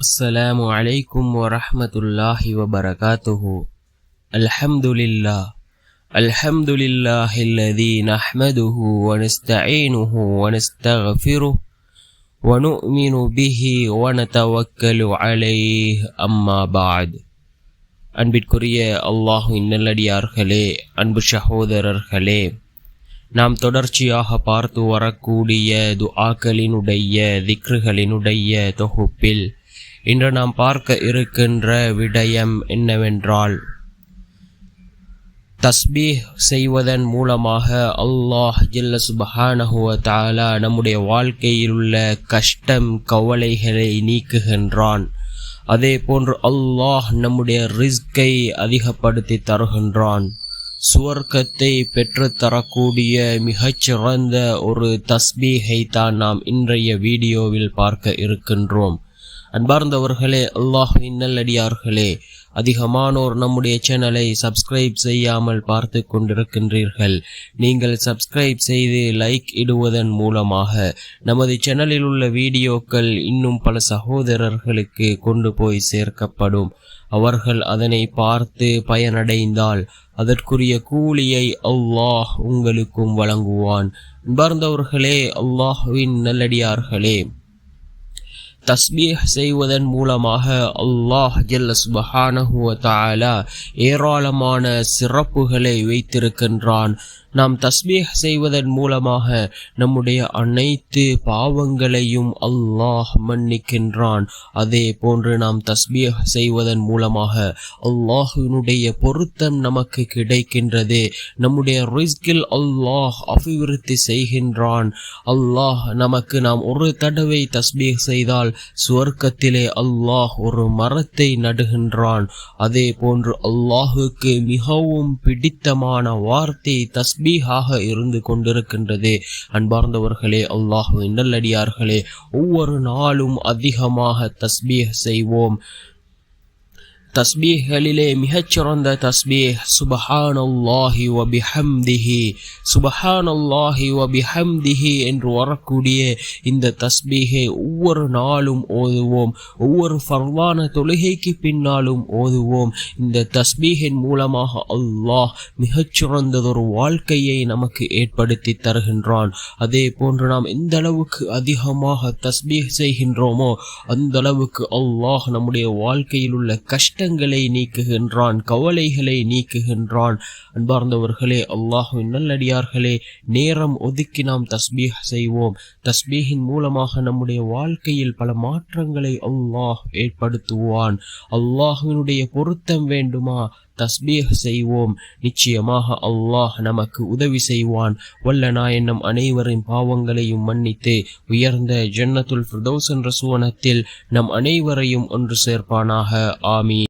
السلام عليكم ورحمة الله وبركاته. الحمد لله الذي نحمده ونستعينه ونستغفره ونؤمن به ونتوكل عليه أما بعد. அன்பிற்குரிய அல்லாஹ்வின் நல்லடியார்களே, அன்பு சகோதரர்களே, நாம் தொடர்ச்சியாக பார்த்து வரக்கூடிய துஆக்களினுடைய திக்ருகளினுடைய தொகுப்பில் இன்று நாம் பார்க்க இருக்கின்ற விடயம் என்னவென்றால், தஸ்பீஹ் செய்வதன் மூலமாக அல்லாஹ் ஜல்ல சுப்ஹானஹு வ தஆலா நம்முடைய வாழ்க்கையில் உள்ள கஷ்டம் கவலைகளை நீக்குகின்றான். அதே போன்று அல்லாஹ் நம்முடைய ரிஸ்கை அதிகப்படுத்தி தருகின்றான். சுவர்க்கத்தை பெற்றுத்தரக்கூடிய மிகச்சிறந்த ஒரு தஸ்பீஹை தான் நாம் இன்றைய வீடியோவில் பார்க்க இருக்கின்றோம். அன்பார்ந்தவர்களே, அல்லாஹ்வின் நல்லடியார்களே, அதிகமானோர் நம்முடைய சேனலை சப்ஸ்கிரைப் செய்யாமல் பார்த்து கொண்டிருக்கின்றீர்கள். நீங்கள் சப்ஸ்கிரைப் செய்து லைக் இடுவதன் மூலமாக நமது சேனலில் உள்ள வீடியோக்கள் இன்னும் பல சகோதரர்களுக்கு கொண்டு போய் சேர்க்கப்படும். அவர்கள் அதனை பார்த்து பயனடைந்தால் அதற்குரிய கூலியை அல்லாஹ் உங்களுக்கும் வழங்குவான். அன்பார்ந்தவர்களே, அல்லாஹ்வின் நல்லடியார்களே, தஸ்பீஹ் செய்வதன் மூலமாக அல்லாஹ் ஜல்ல சுப்ஹானஹு வ தஆலா ஏராளமான சிறப்புகளை வைத்திருக்கின்றான். நாம் தஸ்பீஹ் செய்வதன் மூலமாக நம்முடைய அனைத்து பாவங்களையும் அல்லாஹ் மன்னிக்கின்றான். அதே போன்று நாம் தஸ்பீஹ் செய்வதன் மூலமாக அல்லாஹ்வினுடைய பொருத்தம் நமக்கு கிடைக்கின்றது. நம்முடைய ரிஸ்கில் அல்லாஹ் அபிவிருத்தி செய்கின்றான். அல்லாஹ் நமக்கு நாம் ஒரு தடவை தஸ்பீஹ் செய்தால் சுவர்க்கத்திலே அல்லாஹ் ஒரு மரத்தை நடுகின்றான். அதே போன்று அல்லாஹுக்கு மிகவும் பிடித்தமான வார்த்தை தஸ்பீஹாக இருந்து கொண்டிருக்கின்றது. அன்பார்ந்தவர்களே, அல்லாஹ்வின் நல்லடியார்களே, ஒவ்வொரு நாளும் அதிகமாக தஸ்பீஹ் செய்வோம். தஸ்பீஹ்களிலே மிகச்சிறந்த தஸ்பீஹ் சுப்ஹானல்லாஹி வ பிஹம்திஹி, சுப்ஹானல்லாஹி வ பிஹம்திஹி என்று வரக்கூடிய இந்த தஸ்பீஹை ஒவ்வொரு நாளும் ஓதுவோம். ஒவ்வொரு ஃபர்லான தொழுகைக்கு பின்னாலும் ஓதுவோம். இந்த தஸ்பீஹின் மூலமாக அல்லாஹ் மிகச்சிறந்ததொரு வாழ்க்கையை நமக்கு ஏற்படுத்தி தருகின்றான். அதே போன்று நாம் எந்த அளவுக்கு அதிகமாக தஸ்பீஹ் செய்கின்றோமோ அந்த அளவுக்கு அல்லாஹ் நம்முடைய வாழ்க்கையில் உள்ள கஷ்டங்களை நீக்குகின்றான், கவலைகளை நீக்குகின்றான். அன்பார்ந்தவர்களே, அல்லாஹ்வின் நல்லடியார்களே, நேரம் ஒதுக்கி நாம் தஸ்பீஹ் செய்வோம். தஸ்பீஹின் மூலமாக நம்முடைய வாழ்க்கையில் பல மாற்றங்களை அல்லாஹ் ஏற்படுத்துவான். அல்லாஹ்வினுடைய பொருத்தம் வேண்டுமா? தஸ்பீஹ் செய்வோம். நிச்சயமாக அல்லாஹ் நமக்கு உதவி செய்வான். வல்ல நாயன் நம் அனைவரின் பாவங்களையும் மன்னித்து உயர்ந்த ஜன்னத்துல் ஃபிர்தௌஸ் என்ற சுவனத்தில் நம் அனைவரையும் ஒன்று சேர்ப்பானாக. ஆமீன்.